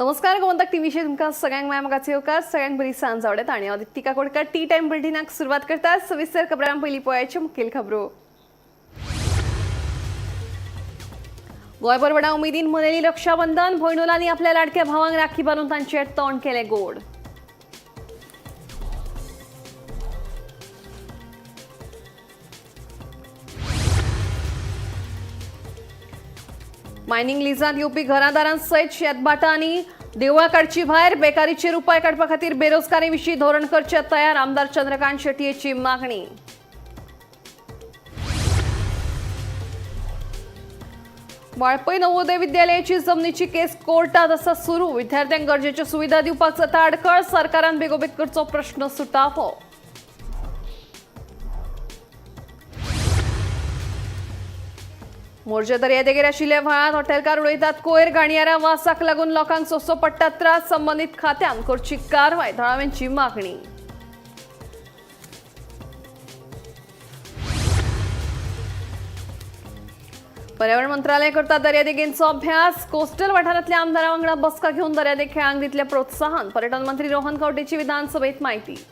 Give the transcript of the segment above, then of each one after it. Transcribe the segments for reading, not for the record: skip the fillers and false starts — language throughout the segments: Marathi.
नमस्कार गोमंतक टीव्हीचे तुमकां सगळ्यांक मायमोगाचे येवकार सगळ्यांक बरी सांज आवडत आणि हांव दिप्ती काकोडकर टी टाइम बुलेटिनाक सुरवात करता। सविस्तर खबरां पयलीं पळोवयाच्यो मुखेल खबरो। गोंयभर व्हडा उमेदीन मनयली रक्षाबंधन। भयणुलांनी आपल्या लाडक्या भावांक राखी बांदून तांचे तोंड केले गोड। मायनिंग लिजांत येवपी घरादारां सयत शेतभाटां आनी देवळां काडची भायर। बेकारीचेर उपाय काडपा खातीर बेरोजगारी विशीं धोरण करचे तयार। आमदार चंद्रकांत शेटयेची मागणी। वाळपय नवोदय विद्यालयाची जमनीची केस कोर्टात आसा सुरू। विद्यार्थ्यांक गरजेच्यो सुविधा दिवपाक जाता आडखळ। सरकारान बेगोबेग करचो प्रश्न सुटावो। मोर्जे दर्यादेगेर आशिल्ल्या व्हाळांत हॉटेलकार उडयतात कोयर। गाणयारा वासाक लागून लोकांक सोंसचो पडटा त्रास। संबंदीत खात्यान करची कारवाय, थळाव्यांची मागणी। पर्यावरण मंत्रालय करता दर्यादेगेंचो अभ्यास। कोस्टल वाठारांतल्या आमदारां वांगडा बसका घेवन दर्यादेग खेळांक दितले प्रोत्साहन। पर्यटन मंत्री रोहन खंवटेची विधानसभेत माहिती।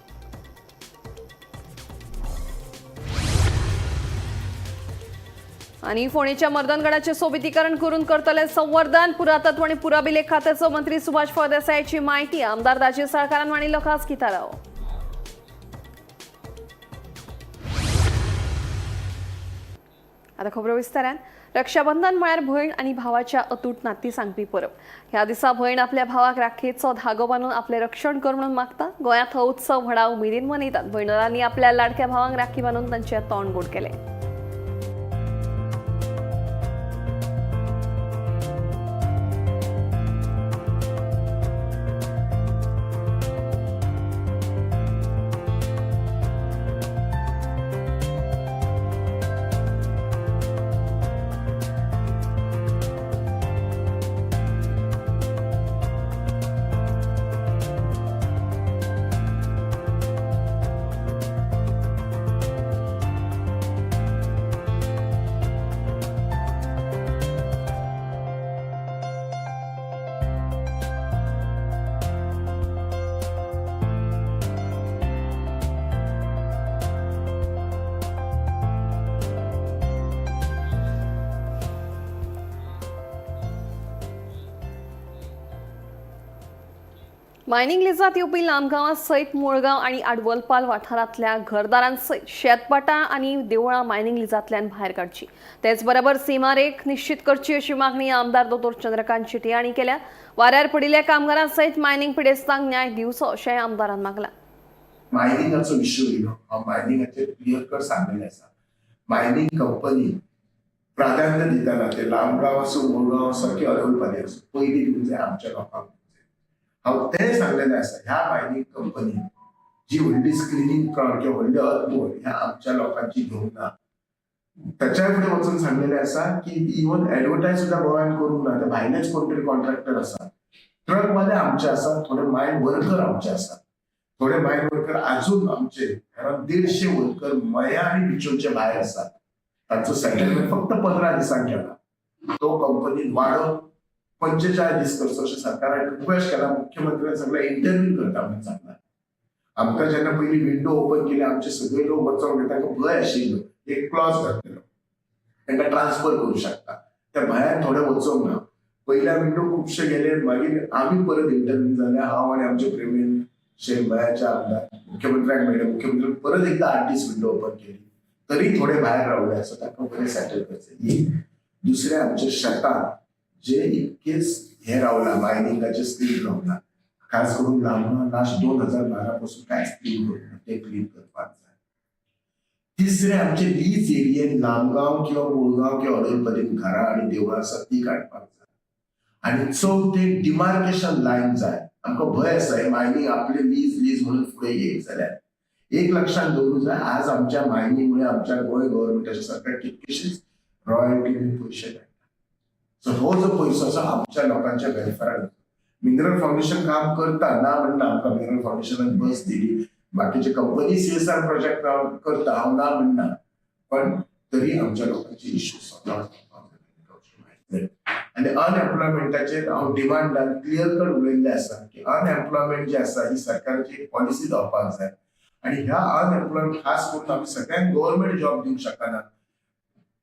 आणि फोंडेच्या मर्दनगडाचे सोबितीकरण करून करतले संवर्धन। पुरातत्व आणि पुराभिलेख खात्याचो मंत्री सुभाष फळदेसायाची माहिती। आमदार दाजी साळकारान मांडिल्लो खास थाराव। आता खबरो विस्तारान। रक्षाबंधन म्हळ्यार भयण आणि भावाच्या अतूट नाती सांगपी परब। ह्या दिसा भयण आपल्या भावाक राखीचो धागो बांदून आपले रक्षण कर म्हणून मागता। गोंयांत हो उत्सव व्हडा उमेदीन मनयतात। भयणुलांनी आपल्या लाडक्या भावांक राखी बांदून तांचे तोंड गोड केले। मायनिंग लिजांत येवपी लांबगांवां सयत मुळगांव आणि आडवलपाल वाठारांतल्या घरदारांसयत शेतभाटां आणि देवळां मायनिंग लिजांतल्यान भायर काडची। तेच बरोबर सीमारेख निश्चित करची अशी मागणी आमदार दोतोर चंद्रकांत शेटये हांणी केल्या। वाऱ्यार पडिल्ल्या कामगारां सयत मायनिंग पिडेस्तांक न्याय दिवचो अशेंय आमदारान मागला। मायनिंगाचो विशय येयलो हांव मायनिंगाचेर क्लियर कट सांगलेलें आसा। मायनिंग कंपनी प्राधान्य दिताना ते लांबगांव आसूं मुळगांव सारके अडवलपाले आसूं पयलीं दिवंक जाय आमच्या लोकांक। हांव तें सांगलेलें आसा ह्या मायनिंग कंपनी जी व्हडली स्क्रिनींग प्लांट किंवा व्हडले अदमोल ह्या आमच्या लोकांची घेवंक ना। ताच्या फुडें वचून सांगलेलें आसा की इवन एडवर्टायज सुद्दां गोंयांत करूंक ना। ते भायलेच कोण तरी कॉन्ट्रॅक्टर आसा। ट्रकवाले आमचे आसा, थोडे मायन वर्कर आमचे आसा, थोडे मायन वर्कर अजून आमचे अराउंड 150 वर्कर मया आणि बिचोलचे भायर आसात। तांचो सेटलमेंट फक्त 15 दिसांक केला। तो कंपनीन वाडोवन 45 दीस करचो अशें सरकारान रिक्वेस्ट केला। मुख्यमंत्र्यान सांगला इंटरव्यू करता म्हणून सांगला। आमकां जेन्ना पयलीं विंडो ओपन केली आमचे सगळे लोक वचोंक तांकां भंय आशिल्लो, एक क्लॉज घातलेलो तांकां ट्रान्सफर करूं शकता। त्या भंयान थोडे वचोंक ना। पयल्या विंडो खुबशे गेले, मागीर आमी परत इंटरव्यू जाले। हांव आनी आमचे प्रेमीन शेख गोंयाचे आमदार मुख्यमंत्र्याक मेळ्ळे। मुख्यमंत्र्यान परत एकदा 8 दीस विंडो ओपन केली, तरी थोडे भायर रावले आसा। तांकां बरें सेटल करचें। दुसरे आमचे शेतान जे इतकेच हे रावला मायनिंगाचे स्कील रावला, खास करून लांबगांव लास्ट 2012 पासून कांयच क्लीन करना, ते क्लीन करपाक जाय। तिसरे आमचे लीज एरियेन लांबगांव किंवा मुळगांव किंवा अडवलपल्लीन घरां आणि देवळां आसा ती काडपाक जाय। आणि चौथे डिमार्केशन लायन जाय। आमकां भंय आसा मायनिंग आपले लीज म्हणून फुडें येयत जाल्यार एक लक्षात दवरूंक जाय। आज आमच्या मायनिंगमुळे आमच्या गोंय गव्हर्नमेंटाच्या सरकार कितकेशेच रॉयल्टी पयशे मेळटा। सो हो जो पयसो आसा आमच्या लोकांच्या वेलफेराक। मिनरल फाउंडेशन काम करता ना म्हणना, आमकां मिनरल फाउंडेशनान बस दिली, बाकीचे कंपनी CSR प्रोजेक्ट करता, हांव ना म्हणना, पण तरी आमच्या लोकांचे इश्यू सॉल्व जावपाक जाय। आनी अनएम्प्लॉयमेंटाचेर हांव डिमांडान क्लियर कट उलयल्लें आसा की अनएम्प्लॉयमेंट जी आसा ही सरकाराची पॉलिसी जावपाक जाय आनी ह्या अनएम्प्लॉयमेंट खास करून आमी सगळ्यांक गव्हर्नमेंट जॉब दिवंक शकना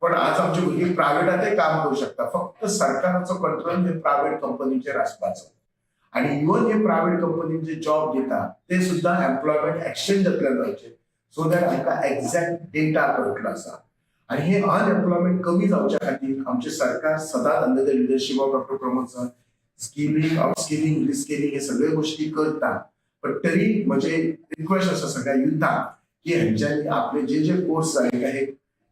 पण आज आमची भुरगीं प्रायवेटातय काम करूं शकता फक्त सरकाराचो कंट्रोल हे प्रायवेट कंपनीचेर आसपाचो आणि इवन हे प्रायव्हेट कंपनीचे जॉब घेतात ते सुद्धा एम्प्लॉयमेंट एक्सचेंजातल्यान जावचे सो दॅट आमकां एक्झॅक्ट डेटा कळटलो आसा आणि हे अनएम्प्लॉयमेंट कमी जावच्या खातीर आमचे सरकार सदांच under the leadership of doctor Pramod sir skilling upskilling reskilling हे सगळे गोष्टी करता पण तरी म्हजे रिक्वेस्ट आसा सगळ्या युथाक की हेंच्यांनी आपले जे कोर्स जाले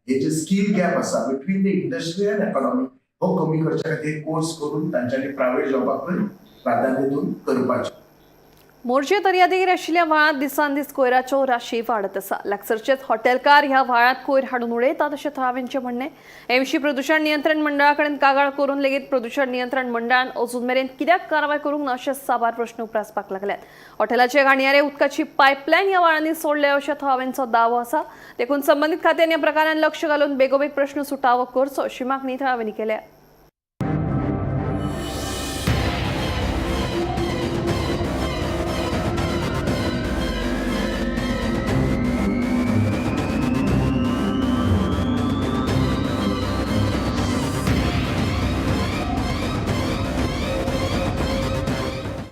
हे जे स्किल गॅप आसा between the industry and economy हो कमी करच्या खातीर कोर्स करून तांच्यांनी प्रायव्हेट जॉबाकूय प्राधान्य दिवन करपाचें मोर्जे दर्यादेगेर आशिल्ल्या व्हाळांत दिसान दीस कोयराच्यो राशी वाडत आसा लागसरचेच हॉटेलकार ह्या व्हाळांत कोयर हाडून उडयतात अशें थळाव्यांचें म्हणणें हे विशीं प्रदूषण नियंत्रण मंडळा कडेन कागाळ करून लेगीत प्रदूषण नियंत्रण मंडळान अजून मेरेन कित्याक कारवाय करूंक ना अशे साबार प्रस्न उपरासपाक लागल्यात हॉटेलाचे घाणयारे उदकाची पायपलायन ह्या व्हाळांनी सोडले अशें थळाव्यांचो दावो आसा देखून संबंदीत खात्यान ह्या प्रकारान लक्ष घालून बेगोबेग प्रस्न सुटावो करचो अशी मागणी थळाव्यांनी केल्या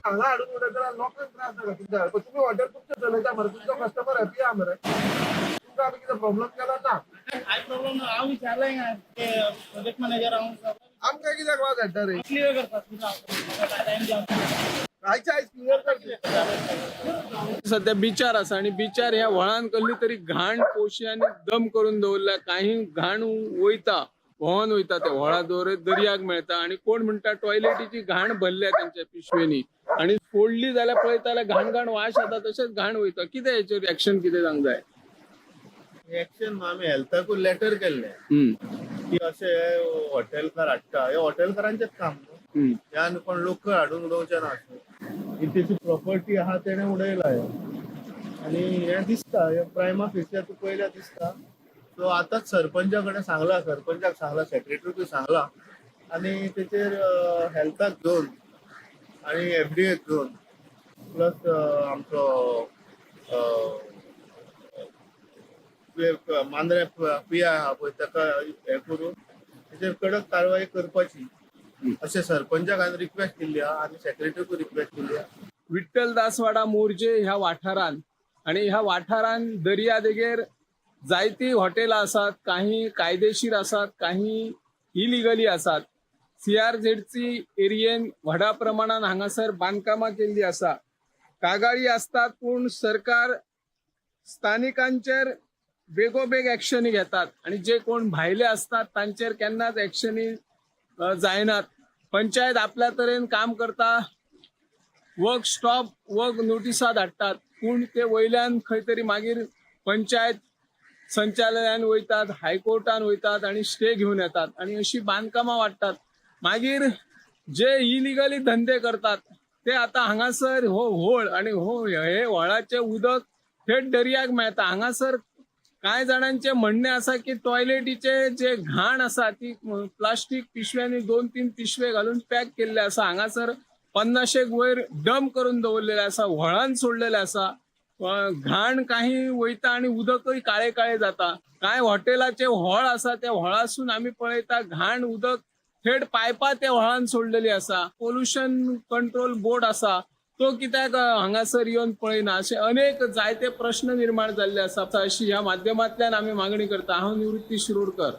हांगा हाडून उडयतना लोकांक त्रास जाता कित्याक तुम्ही हॉटेल तुमचें चलयता मरे तुमचो कस्टमर हॅपी आहा मरे तुमकां आमी कितें प्रॉब्लेम केला ना काय प्रॉब्लेम हांव विचारलें हिंगा ते प्रोजेक्ट मॅनेजर हांव आमकां कित्याक वाज हाडटा रे क्लियर करतात आयच्या आयज क्लियर करता सध्या बिचार आसा आणि बिचार ह्या व्हाळान कसली तरी घाण पोशी आणि दम करून दवरल्या काही घाण वयता व्हांवन वयता त्या व्हाळा दवरत दर्याक मेळटा आणि कोण म्हणटा टॉयलेटीची घाण भरल्या त्यांच्या पिशवेनी आणि फोडली जाल्यार पळयता जाल्यार घाण घाण वास येता तशेंच घाण वयता कितें हेचेर एक्शन कितें जावंक जाय एक्शन आम्ही हेल्थाकूच लेटर केल्ले की असे हॉटेलकार हाडटा हे हॉटेलकारांचेच काम न्हू ह्यान कोण लोक हाडून उडोवचे ना तेची प्रॉपर्टी आहा तेणे उडयला आणि हे दिसता हे प्रायमा फेसिया तू पयल्या दिसता सो आताच सरपंचा कडेन सांगला सरपंचाक सांगला सेक्रेटरीक सांगला आणि तेचेर हेल्थाक घेवन आणि एफडीएक घेवन प्लस आमचो मांद्रे पिया आहा पळय ताका हे करून तेचेर कडक कारवाई करपाची अशें सरपंचाक हांवें रिक्वेस्ट केल्ली आहा आनी सेक्रेटरीकूय रिक्वेस्ट केल्ली आहा विठ्ठल दासवाडा मोर्जे ह्या वाठारान आणि ह्या वाठारान दर्या देगेर जायती हॉटेलां आसात काही कायदेशीर आसात काही इलिगली आसात CRZC एरियेन व्हडा प्रमाणात हांगासर बांदकामां केल्ली आसा कागाळी असतात पूण सरकार स्थानिकांचेर बेगोबेग एक्शनी घेतात आणि जे कोण भायले असतात तांचेर केन्नाच एक्शनी जायनात पंचायत आपल्या तरेन काम करता वर्क स्टॉप वर्क नोटिसा धाडटात पूण ते वयल्यान खंय तरी मागीर पंचायत संचालयान वयतात हायकोर्टान वयतात आणि स्टे घेऊन येतात आणि अशी बांदकामां वाडटात मागीर जे इलिगली धंदे करतात ते आता हांगासर हो व्हळ आणि हे व्हळाचे उदक थेट दर्याक मेळटा हांगासर कांय जाणांचे म्हणणे आसा की टॉयलेटीचे जे घाण आसा ती प्लास्टीक पिशव्यांनी 2-3 पिशवे घालून पॅक केल्ले आसा हांगासर 50 वयर डंप करून दवरलेले आसा व्हळान सोडलेले आसा घाण काही वयता आणि उदकय काळे काळे जाता कांय हॉटेलाचे व्हळ आसा त्या व्हळासून आमी पळयता घाण उदक थेट पायपा त्या व्हळान सोडलेली आसा पोल्युशन कंट्रोल बोर्ड आसा तो कित्याक हांगासर येवन पळयना असे अनेक जायते प्रश्न निर्माण जाल्ले आसा अशी ह्या माध्यमांतल्यान आमी मागणी करता हांव निवृत्ती शिरोडकर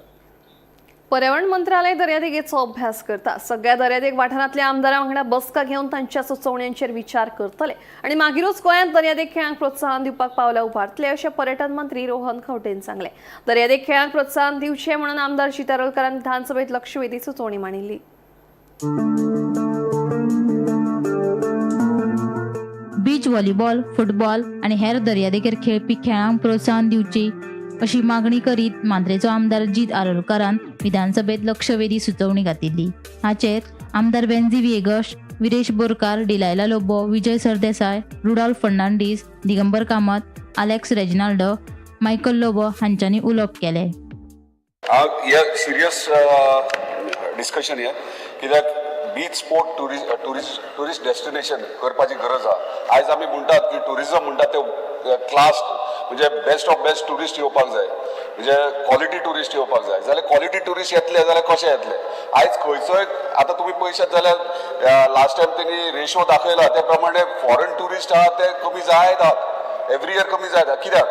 पर्यावरण मंत्रालय दर्यादेगेचो अभ्यास करता सगळ्या दर्यादेग वाठारांतल्या आमदारां वांगडा बसका घेवन तांच्या सुचोवण्यांचेर विचार करतले आणि मागीरूच गोंयांत दर्यादेग खेळांक प्रोत्साहन दिवपाक पावलां उबारतले अशें पर्यटन मंत्री रोहन खंवटेन सांगलें दर्यादेग खेळांक प्रोत्साहन दिवचें म्हणून आमदार शितारोलकारान विधानसभेत लक्षवेधी सुचोवणी मांडिल्ली बीच व्हॉलीबॉल फुटबॉल आणि हेर दर्यादेगेर खेळपी खेळांक प्रोत्साहन दिवची अशी मागणी करीत मांद्रेचो आमदार जीत आरोलकारान विधानसभेत लक्षवेधी सुचोवणी घातिल्ली हाचेर आमदार बेन्झी विएगस विरेश बोरकार डिलायला लोबो विजय सरदेसाय रुडॉल्फ फर्नांडीस दिगंबर कामत अलेक्स रेजिनाल्डो मायकल लोबो हांच्यांनी उलोवप केले सिरियस डिस्कशन है कित्याक बीच स्पोर्ट टुरिस्ट डेस्टिनेशन करपाची गरज आहा. आयज आमी म्हणटात की टुरिजम म्हणटा ते क्लास म्हणजे बेस्ट ऑफ बेस्ट टुरिस्ट येवपाक जाय, म्हणजे क्वॉलिटी टुरिस्ट येवपाक जाय. जाल्यार क्वॉलिटी टुरिस्ट येतले जाल्यार कशे येतले? आयज खंयचोय आतां तुमी पळयशात जाल्यार लास्ट टायम तेणी रेशो दाखयला त्या प्रमाणे फॉरेन टुरिस्ट आहा ते कमी जायत आहात, एवरी इयर कमी जायत आहा. कित्याक?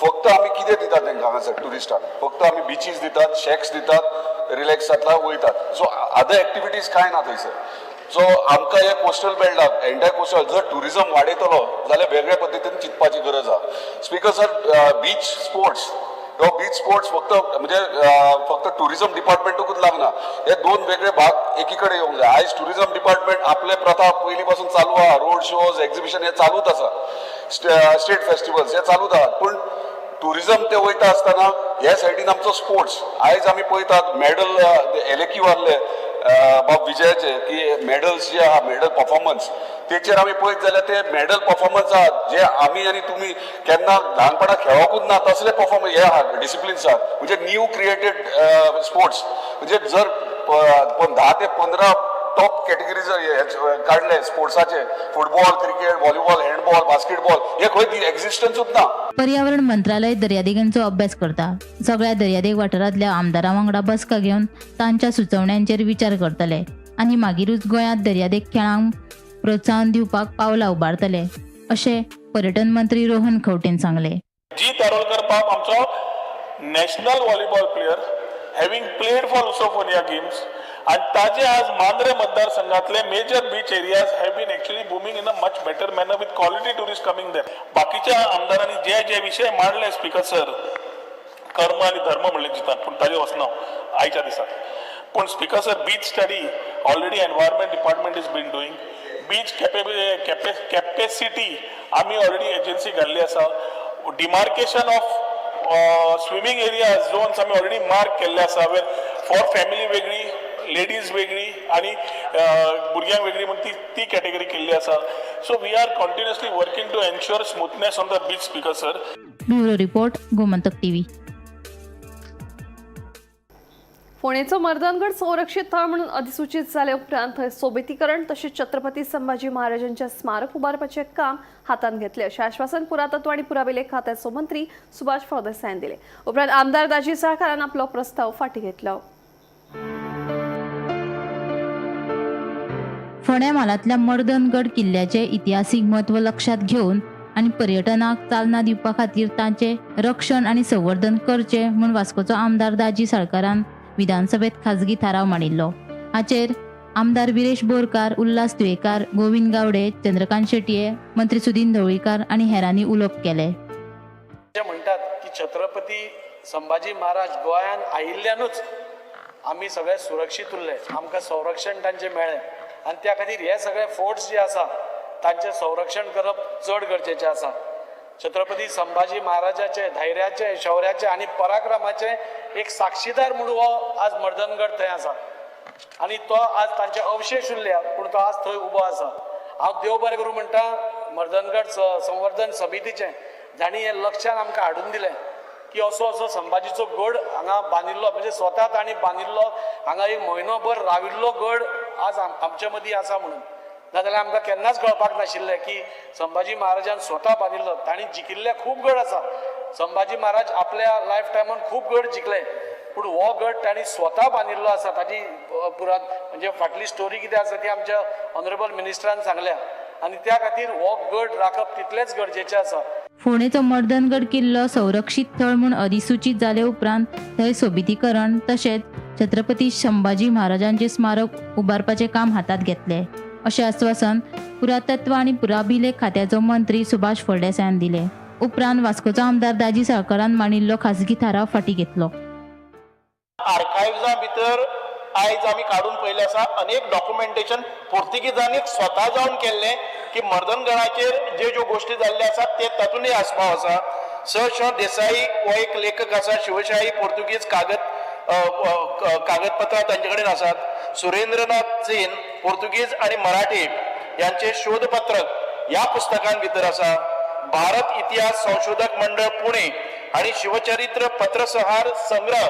फक्त आमी कितें दितात तांकां हांगासर टुरिस्टांक? फक्त आमी बिचीस दितात, शेक्स दितात, रिलॅक्स जातला वयतात. सो अदर एक्टिविटीज कांय ना थंयसर. सो आमकां हे कोस्टल बेल्टाक एंटायर कोस्टल जर टुरिजम वाडयतलो जाल्यार वेगळ्या पद्दतीन चिंतपाची गरज आहा. Speaker sir, beach sports beach sports फक्त टुरिजम डिपार्टमेंटूच लागना. हे दोन वेगळे भाग एकीकडे येवंक जाय. आयज टुरिजम डिपार्टमेंट आपले प्रथा पयलीं पासून चालू आहा, रोड शोज, एक्झिबिशन हे चालूच आसा, स्टेट फेस्टिवल्स हे चालूच आहात. पूण टुरिजम ते वयता आसतना ह्या सायडीन आमचो स्पोर्ट्स आयज आमी पळयतात मेडल एलेक्यू आहले बाब विजयाचे की मेडल्स जे आहा, मेडल परफॉर्मन्स तेचेर आमी पळयत जाल्यार ते मेडल परफॉर्मन्स आहात जे आमी आनी तुमी केन्ना ल्हानपणा खेळोकूच ना तसले परफॉर्मन्स हे आहात, डिसिप्लिन्स आहात. म्हणजे न्यू क्रिएटेड स्पोर्ट्स म्हणजे जर 10 ते 15 टॉप कॅटेगरीज काढले स्पोर्ट्साचे, football, cricket, volleyball, handball, basketball हे खंय एक्झिस्टन्सूच ना. पर्यावरण मंत्रालय दर्यादेगांचो अभ्यास करता. सगळ्या दर्यादेग वाठारांतल्या आमदारां वांगडा बसका घेवन तांच्या सुचोवण्यांचेर विचार करतले आनी मागीरूच गोंयांत दर्यादेग खेळांक प्रोत्साहन दिवपाक पावलां उबारतले, अशें पर्यटन मंत्री रोहन खंवटेन सांगले. जीत आरोलकर बाब आमचो national volleyball player, having played for Lusofonia games, आणि ताजे आज मांद्रे मतदारसंघातले major beach areas have been actually booming in a much better manner with quality tourist coming there. बाकीच्या आमदारांनी जे जे विषय मांडले स्पीकर सर, कर्म आणि धर्म म्हणले जितात, पूण ताजे वचना आयच्या दिसाक. पूण speaker sir, beach study already environment department is been doing. Beach capacity आमी ऑलरेडी एजन्सी घाल्ली आसा. Demarcation of swimming areas zones आमी ऑलरेडी मार्क केल्ले आसा, वेर फॉर फॅमिली वेगळी, लेडीज वेगळी आणि भुरग्यांक वेगळी म्हणून ती कॅटेगरी केल्ली आसा. So we are continuously working to ensure smoothness on the beach speaker sir. Bureau report, Gomantak TV. फोंडेचो मर्दनगड संरक्षीत थळ म्हणून अधिसूचित जाले उपरांत थंय सोबीतीकरण तशेंच छत्रपती संभाजी महाराजांचे स्मारक उबारपाचें काम हातांत घेतले अशें आश्वासन पुरातत्व आनी पुराविलेख खात्याचो मंत्री सुभाष फळदेसायान दिलें. उपरांत आमदार दाजी साळकारान आपलो प्रस्ताव फाटीं घेतलो. फोंड्या म्हालांतल्या मर्दनगड किल्ल्याचे इतिहासीक म्हत्व लक्षात घेवन आनी पर्यटनाक चालना दिवपा खातीर तांचे रक्षण आनी संवर्धन करचे म्हूण वास्कोचो आमदार दाजी साळकारान विधानसभेत खाजगी थाराव मांडिल्लो. हाचेर आमदार विरेश बोरकार, उल्हास तुयेकार, गोविंद गावडे, चंद्रकांत शेटये, मंत्री सुदीन ढवळीकर आनी हेरांनी उलोवप केले. म्हणटात की छत्रपती संभाजी महाराज गोंयान आयिल्ल्यानूच आमी सगळे सुरक्षीत उरले, आमकां संरक्षण तांचें मेळ्ळें आनी त्या खातीर हे सगळे फोर्ट्स जे आसा तांचें संरक्षण करप चड गरजेचें आसा. छत्रपती संभाजी महाराजाचे धैर्याचे, शौर्याचे आनी पराक्रमाचे एक साक्षीदार म्हणून हो आज मर्दनगड थंय आसा आनी तो आज तांचे अवशेश उरले पूण तो आज थंय उबो आसा. हांव देव बरें करूं म्हणटा मर्दनगड संवर्धन समितीचें, जाणी हें लक्षान आमकां हाडून दिलें की असो संभाजीचो गड हांगा बांदिल्लो, म्हणजे स्वता तांणी बांदिल्लो, हांगा एक म्हयनोभर राविल्लो गड आज आमचे मदीं आसा म्हणून. नाजाल्यार आमकां केन्नाच कळपाक नाशिल्लें की संभाजी महाराजान स्वता बांदिल्लो. तांणी जिखिल्ले खूब गड आसा. संभाजी महाराज आपल्या लायफ टायमान खूब गड जिखले, पूण हो गड तांणी स्वता बांदिल्लो आसा. ताजी म्हणजे फाटली स्टोरी कितें आसा ती आमच्या ऑनरेबल मिनिस्टरान सांगल्या आनी त्या खातीर हो गड राखप तितलेंच गरजेचें आसा. फोंडेचो मर्दनगड किल्लो संरक्षीत थळ म्हूण अधिसूचित जाले उपरांत थंय सोबीतीकरण तशेंच छत्रपती संभाजी महाराजांचे स्मारक उबारपाचें काम हातांत घेतलें अशें आश्वासन पुरातत्व आनी पुराभिलेख खात्याचो मंत्री सुभाष फळदेसायान दिलें. उपरांत वास्कोचो आमदार दाजी साळकारान मांडिल्लो खाजगी थाराव फाटीं घेतलो. आर्कायव्जा भितर आयज आमी काडून पयले आसा अनेक डॉक्युमेंटेशन पोर्तुगीजांनी स्वता जावन केल्लें की मर्दनगडाचेर ज्यो गोश्टी जाल्ल्यो आसात ते तातूंतय आस्पाव आसा. स देसाई हो एक लेखक आसा, शिवशाही पोर्तुगीज कागदपत्रां तांचे कडेन आसात. सुरेंद्रनाथ सेन पोर्तुगीज आनी मराठी यांचे शोधपत्रक ह्या पुस्तकां भितर आसा. भारत इतिहास संशोधक मंडळ पुणे आणि शिवचरित्र पत्रसंहार संग्रह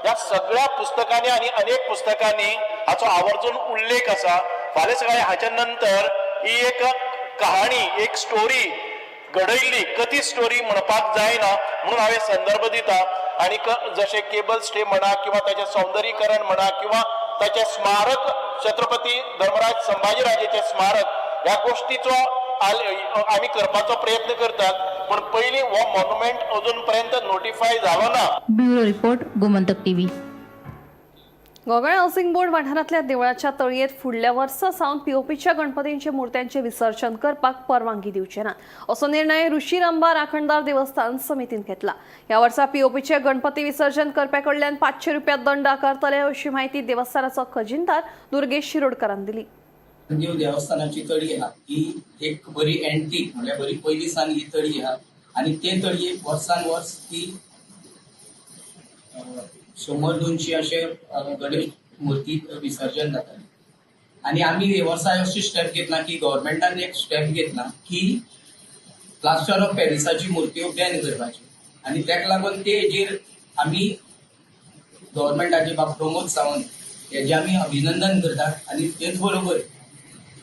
या सगळ्या पुस्तकांनी आणि अनेक पुस्तकांनी हाचो आवर्जून उल्लेख आसा. फाल्यां सकाळी हाच्या नंतर ही एक कहाणी, एक स्टोरी घडयल्ली, कथीत स्टोरी म्हणपाक जायना म्हणून हांवें संदर्भ दिता. आणि जशें केबल स्टे म्हणा किंवा त्याचे सौंदर्यीकरण म्हणा किंवा त्याचे स्मारक, छत्रपती धर्मराज संभाजीराजेचे स्मारक, ह्या गोष्टीचो आमी करपाचो प्रयत्न करतात. पण पयलीं हो मॉन्युमेंट अजून पर्यंत नोटिफाय जालो ना. Bureau report Gomantak TV. Gogol housing board वाठारांतल्या देवळाच्या तळयेत फुडल्या वर्सा सावन पीओपीच्या गणपतींच्या मुर्त्यांचे विसर्जन करपाक परवानगी दिवचे ना, असो निर्णय ऋषीरंबा राखणदार देवस्थान समितीन घेतला. ह्या वर्सा पीओपीचे गणपती विसर्जन करप्याकडल्यान 500 रुपया दंड आकारतले, अशी माहिती देवस्थानाचो खजिनदार दुर्गेश शिरोडकरान दिली. देवस्थानाची तळी आहा ही एक बरी एंटीक म्हणजे बरी पयली सान ही तळी आहा आणि ते तळयेक वर्सान वर्स ती 100-200 अशे गणेश मूर्ती विसर्जन जाताले. आणि आमी हे वर्सा अशी स्टेप घेतला की गव्हर्मेंटान एक स्टेप घेतला की प्लास्टर ऑफ पॅरिसाची मूर्त्यो बॅन करपाची. आणि ताका लागून ते हेजेर आमी गव्हर्मेंटाचे बाब प्रमोद सावंत हेजे आमी अभिनंदन करतात. आणि तेच बरोबर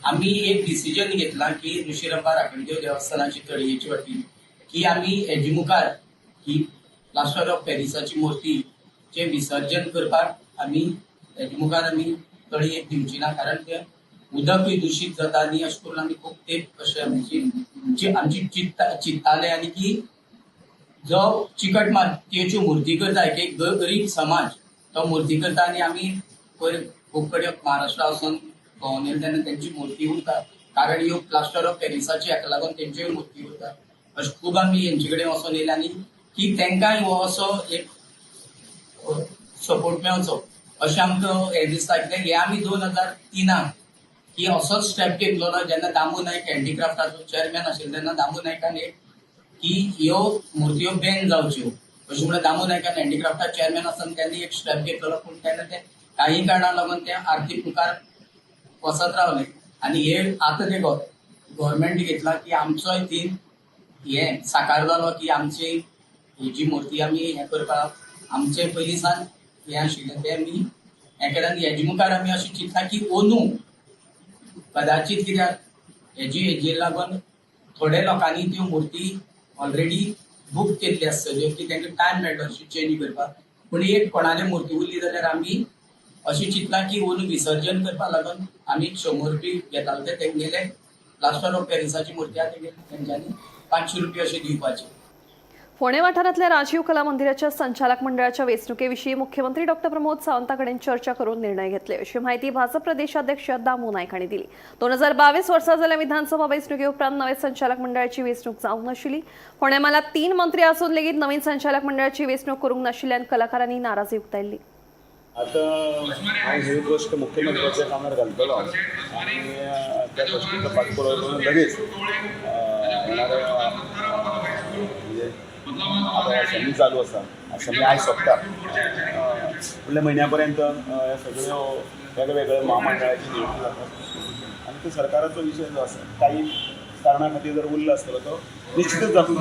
आमी एक डिसिजन घेतला की ऋषीरंबा राखणदेव देवस्थानाची तळयेची वतीन की आमी हेजे मुखार ही प्लास्टर ऑफ पॅरिसाची मूर्ती चे विसर्जन करपाक आमी हेजे मुखार आमी तळयेक दिवची ना, कारण ते उदकूय दूषित जाता आनी अशें करून आमी खूब तेंप अशें आमची चिंत्ताले. आनी की जो चिकट मातयेच्यो मूर्ती करता एक गरीब समाज तो मूर्ती करता आनी आमी खूब कडेन महाराष्ट्रा वचून भोंवून येयले तेन्ना तेंची मूर्ती उरता, कारण ह्यो प्लास्टर ऑफ पॅरिसाची हाका लागून तेंच्योय मूर्ती उरता. अशें खूब आमी हेंचे कडेन वचून येयले आनी की तेंकाय हो असो एक सपोर्ट मेळचो अशें आमकां हें दिसता. कित्याक हे आमी 2003 की असोच स्टेप घेतलो ना, जेन्ना दामू नायक हँडीक्राफ्टाचो चेअरमॅन आशिल्लो तेन्ना दामू नायकान एक की ह्यो मूर्त्यो बॅन जावच्यो अशें म्हणून दामू नायकान हँडीक्राफ्टाचो चेअरमॅन आसतना त्यांनी एक स्टेप घेतलो. पूण तेन्ना ते काही कारणां लागून ते आर्थीक मुखार वचत रावले. आणि हे आतां ते गव्हर्मेंट घेतला की आमचोय थीम हे साकार जालो की आमची ही जी मूर्ती आमी हें करपाक आमचे पयलीं सान हें आशिल्लें ते आमी हें केलें. आनी हेजे मुखार आमी अशें चिंतला की अंदू कदाचित कित्याक हेजेर लागून थोड्या लोकांनी त्यो मूर्ती ऑलरेडी बूक केल्ली आसतल्यो की तांकां टायम मेळटलो अशी चेंज करपाक. पूण एक कोणाले मूर्ती उरली जाल्यार आमी अशें चिंतला की अंदू विसर्जन करपाक लागून आमी 100 रुपया घेताले ते तेंगेले प्लास्टर ऑफ पॅरिसाची मूर्ती आहा तेंच्यांनी 500 रुपया अशे दिवपाचे. फोंडे वाठारांतल्या राजीव कला मंदिराच्या संचालक मंडळाच्या वेंचणुकेविशीं मुख्यमंत्री डॉक्टर प्रमोद सावंताकडेन चर्चा करून निर्णय घेतले, अशी माहिती भाजप प्रदेशाध्यक्ष दामू नायक हांणी दिली. 2022 वर्सा जाल्ल्या विधानसभा वेंचणुके उपरांत नवे संचालक मंडळाची वेंचणूक जावंक नाशिल्ली. फोंडे म्हालात 3 मंत्री आसून लेगीत नवीन संचालक मंडळाची वेंचणूक करूंक नाशिल्ल्यान कलाकारांनी नाराजी उक्तायल्ली. आता हांव ही गोष्ट मुख्यमंत्र्याच्या कामार घालतलो आनी त्या गोष्टीचो पाठपुरावो करून लगेच आता असेंब्ली चालू आसा, असेंब्ली आयज सोंपता. फुडल्या म्हयन्या पर्यंत ह्या सगळ्यो वेगवेगळ्या महामंडळाची निवडणूक जातात आनी तो सरकाराचो विशय जो आसा काही कारणां खातीर जर उरलो आसतलो तो निश्चितच जातलो.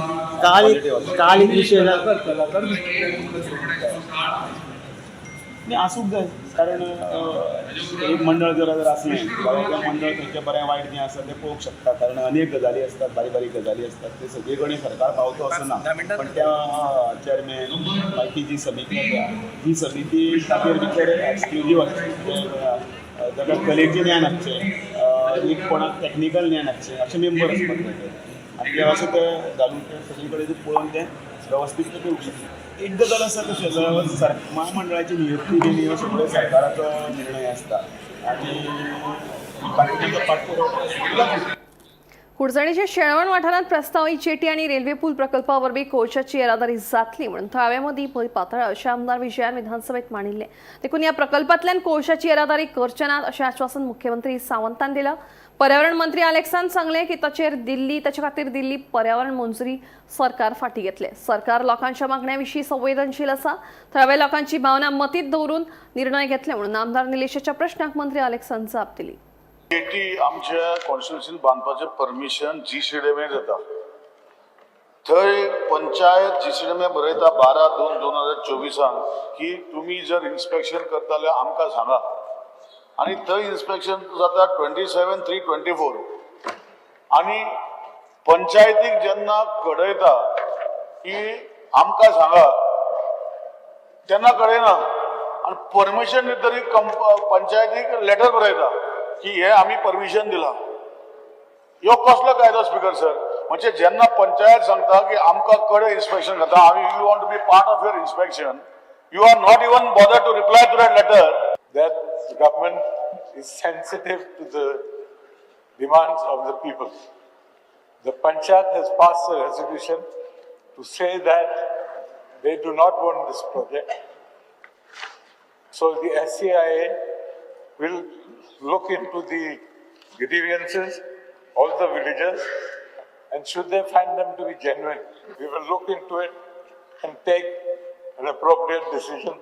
काल एक विशय नाही आसूंक जाय, कारण एक मंडळ जर असलें जाल्यार त्या मंडळ खंयचें बरें वायट जें आसा तें पळोवंक शकता. कारण अनेक गजाली असतात, बारीक बारीक गजाली असतात, ते सगळे कडेन सरकार पावतो असं ना. पण त्या चेअरमॅन मागीर ती जी समिती आसा ती समिती ताचेर भितर एक्सक्लुजीव जाका कलेचें ज्ञान आसचें, एक कोणाक टॅक्निकल ज्ञान आसचें अशे मेंबर आसपाक जाय. आनी ते अशें ते घालून ते सगळे कडेन पळोवन ते व्यवस्थीत दिवंक शकता. एक गजाल आसा तशें महामंडळाची नियुक्ती बी हो सगळो सरकाराचो निर्णय आसता आनी बाकीचो पाठपुरावो. कुडचणीच्या शेळवण वाठारांत प्रस्तावित जेटी आणि रेल्वे पूल प्रकल्पा वरवीं कोळशाची येरादारी जातली म्हणून थळाव्यामदीं भंय पातळ्ळा अशें आमदार विजयान विधानसभेत मांडिल्लें. देखून ह्या प्रकल्पांतल्यान कोळशाची येरादारी करचे नात अशें आश्वासन मुख्यमंत्री सावंतान दिलां. पर्यावरण मंत्री अलेक्सान सांगलें की ताचे खातीर दिल्ली पर्यावरण मंजुरी सरकार फाटीं घेतले. सरकार लोकांच्या मागण्या विशीं संवेदनशील आसा, थळाव्या लोकांची भावना मतींत दवरून निर्णय घेतले म्हणून आमदार निलेशाच्या प्रश्नाक मंत्री अलेक्सान जाप दिली. जेटी आमच्या कॉन्स्टिट्युन्सीन बांदपाचें परमिशन GCDMA जाता. थंय पंचायत GCDMA बरयता 12/2/2024 की तुमी जर इन्स्पेक्शन करता जाल्यार आमकां सांगा. आणि थंय इन्स्पेक्शन जाता 27/3/24 आणि पंचायतीक जेन्ना कळयता की आमकां सांगा तेन्ना कळयना आणि परमिशन दितरी पंचायतीक लेटर बरयता की हे आमी परमिशन दिला. ह्यो कसलो कायदो स्पीकर सर? म्हणजे जेन्ना पंचायत सांगता की आमकां कडे इन्स्पेक्शन करता आमी you want to be part of your inspection, you are not even bothered to reply to that letter. That the government is sensitive to the demands of the people. The Panchayat has passed a resolution to say that they do not want this project. So the SCIA will look into the grievances of the villagers, and should they find them to be genuine, we will look into it and take an appropriate decision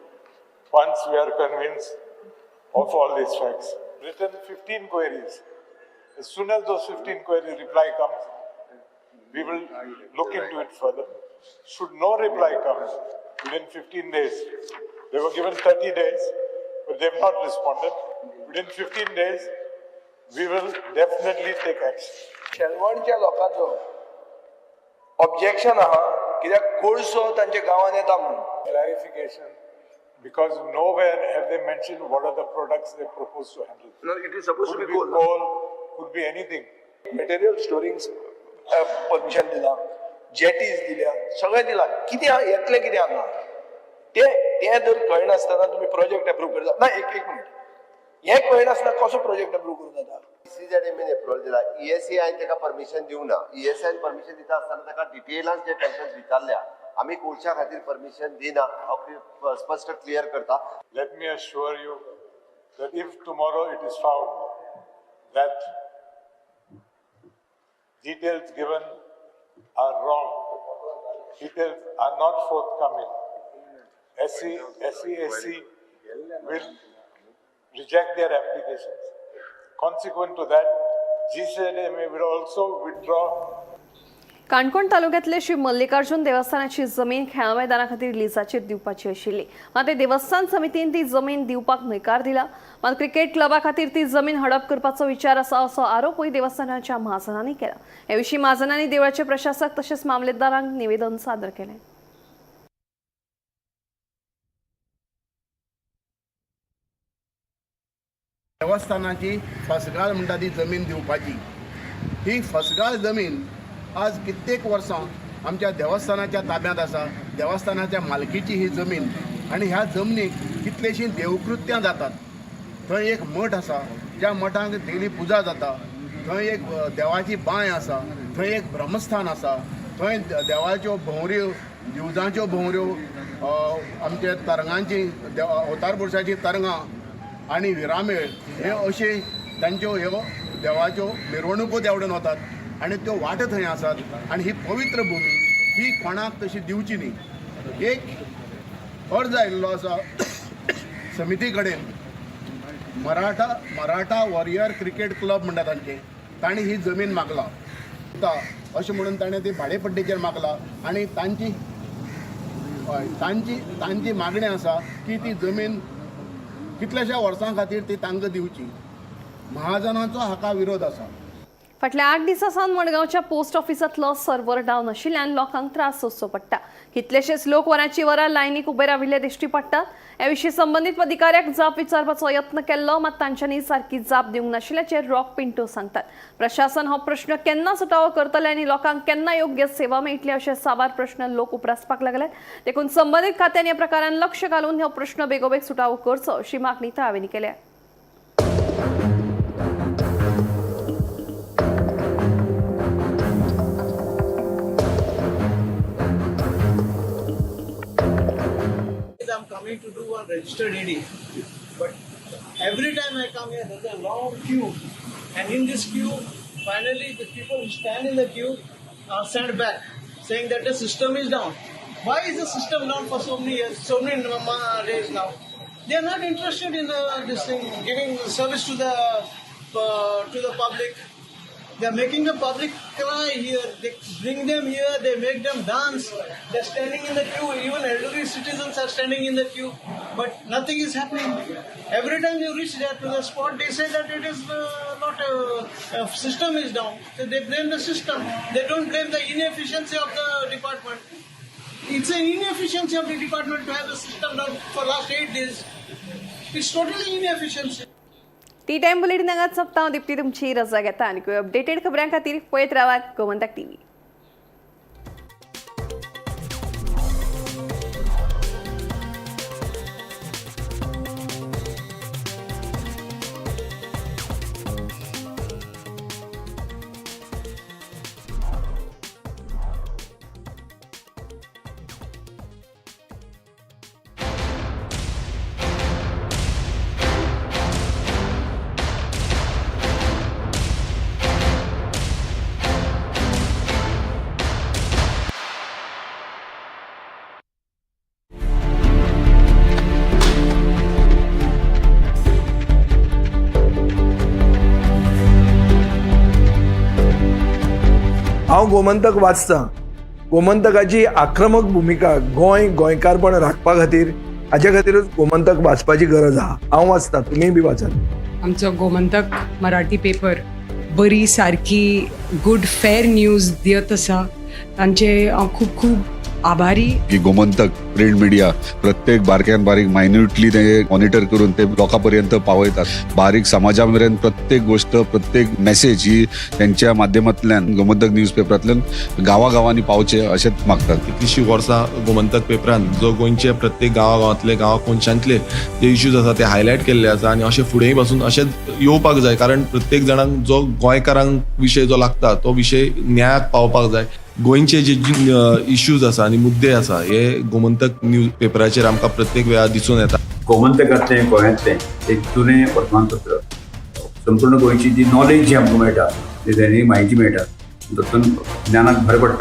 once we are convinced of all these facts. Written 15 queries. As soon as those 15 queries reply comes, we will look into it further. Should no reply come within 15 days, they were given 30 days, but they have not responded. Within 15 days, we will definitely take action. शेलवणच्या लोकांचो ऑब्जेक्शन आहा कित्याक कोळसो तांच्या गांवांत येता म्हणून. Clarification, because nowhere have they mentioned what are the products they propose to handle. No, it is supposed Could to be be coal, could be anything. Material storing permission दिला, जेटीज दिल्या, सगळें दिला. कितें येतले कितें हांगा ते जर कळनासतना तुमी प्रोजेक्ट अप्रूव्ह करता ना. एक मिनिट, हे कळनासतना कसो प्रोजेक्ट अप्रूव्ह करूं जाता? CZMA अप्रूवल दिला, ESC ताका परमिशन दिवंक ना. ESI परमिशन दिता आसतना ताका डिटेलान जे क्वेश्चन्स विचारल्या आमी कोळशा खातीर परमिशन दिना हांव स्पष्ट क्लियर करता. Let me assure you that if tomorrow it is found that details given are wrong, details are not forthcoming, SESC will reject their applications. Consequent to that, GCDMA will also withdraw. Canacona तालुक्यातले श्री मल्लिकार्जुन देवस्थानाची जमीन खेळा मैदाना खातीर लिजाचेर दिवपाची आशिल्ली, मात्र देवस्थान समितीन ती जमीन दिवपाक न्हयकार दिला. मात्र क्रिकेट क्लबा खातीर ती जमीन हडप करपाचो विचार आसा असो आरोपूय देवस्थानाच्या महाजनांनी केला. हे विशीं महाजनांनी देवळाचे प्रशासक तशेंच मामलेदारांक निवेदन सादर केलें. देवस्थानाची फसगाळ म्हणटा ती जमीन दिवपाची. ही फसगाळ जमीन आज कित्येक वर्सां आमच्या देवस्थानाच्या ताब्यांत आसा. देवस्थानाच्या मालकीची ही जमीन आणि ह्या जमनीक कितलीशीं देवकृत्यां जातात. थंय एक मठ आसा, ज्या मठांत डेली पुजा जाता. थंय एक देवाची बांय आसा, थंय एक ब्रह्मस्थान आसा, थंय देवाच्यो भोवऱ्यो, दिवजांच्यो भोवऱ्यो, आमच्या तरंगांची अवतार पुरुशाची तरंगां आणि विरामेळ हे अशे तांच्यो ह्यो देवाच्यो मिरवणुको देवडेन वतात आणि त्यो वाट थंय आसात. आणि ही पवित्र भूमी ही कोणाक तशी दिवची न्ही. एक अर्ज आयिल्लो आसा समिती कडेन. मराठा वॉरियर क्रिकेट क्लब म्हणटा तांणी ही जमीन मागला अशें म्हणून ताणें ती भाडेपट्टीचेर मागला. आणि तांची मागणी आसा की ती जमीन कितल्याशा वर्सां खातीर ती तांकां दिवची. महाजनांचो हाका विरोध आसा. फाटल्या 8 दिसांसावन मडगांवच्या पोस्ट ऑफिसांतलो सर्व्हर डावन आशिल्ल्यान लोकांक त्रास सोंसचो पडटा. कितलेशेच लोक वरांची वरां लायनीक उबे राविल्ले दिश्टी पडटात. ह्या विशीं संबंदीत अधिकाऱ्याक जाप विचारपाचो यत्न केल्लो, मात तांच्यांनी सारकी जाप दिवंक नाशिल्ल्याचें रॉक पिंटो सांगतात. प्रशासन हो प्रश्न केन्ना सुटावो करतले आनी लोकांक केन्ना योग्य सेवा मेळटली अशे साबार प्रश्न लोक उपरासपाक लागल्यात. देखून संबंदीत खात्यान ह्या प्रकारान लक्ष घालून हो प्रश्न बेगोबेग सुटावो करचो अशी मागणी थळाव्यांनी केल्या. I'm coming to do one registered AD, but every time I come here, there's a long queue, and in this queue, finally the people who stand in the queue are sent back, saying that the system is down. Why is the system down for so many years, so many days now? They are not interested in this thing, giving service to the public. They are making the public cry here. They bring them here. They make them dance. They're standing in the queue. Even elderly citizens are standing in the queue. But nothing is happening. Every time you reach there to the spot, they say that it is not a system is down. So they blame the system. They don't blame the inefficiency of the department. It's an inefficiency of the department to have the system down for last 8 days. It's totally inefficiency. T time bulletin हांगाच सोंपता. हांव दिप्ती तुमची रजा घेता आनी अपडेटेड खबरां खातीर पळयत रावात गोमंतक टीव्ही. हांव गोमंतक वाचतां. गोमंतकाची आक्रमक भुमिका गोंयकारपण राखपा खातीर हाचे खातीरूच गोमंतक वाचपाची गरज आहा. हांव वाचतां, तुमीय बी वाचात. आमचो गोमंतक मराठी पेपर बरी सारकी गुड फेर न्यूज दियत आसा. तांचे हांव खूब खूब आभारी. की गोमंतक प्रिंट मिडिया प्रत्येक बारक्यान बारीक मायन्युटली ते मॉनिटर करून ते लोकांपर्यंत पावयतात. बारीक समाजा मेरेन प्रत्येक गोष्ट प्रत्येक मेसेज ही त्यांच्या माध्यमांतल्यान गोमंतक न्यूज पेपरांतल्यान गांवांनी पावचे अशेंच मागतात. कितलींशीं वर्सां गोमंतक पेपरान जो गोंयचे प्रत्येक गांवांतले कोनशांतले जे इश्यूज आसा ते हायलायट केल्ले आसा आनी अशें फुडेंय पासून अशेंच येवपाक जाय. कारण प्रत्येक जाणांक जो गोंयकारांक विशय जो लागता तो विशय न्यायाक पावपाक जाय. गोंयचे जे इश्यूज आसा आनी मुद्दे आसा हे गोमंतक न्यूज पेपराचेर आमकां प्रत्येक वेळार दिसून येता. गोमंतकांतलें गोंयांतलें एक जुनें वर्तमानपत्र. संपूर्ण गोंयची जी नॉलेज जी आमकां मेळटा, जी म्हायती मेळटा, तातूंत ज्ञानाक भर पडटा.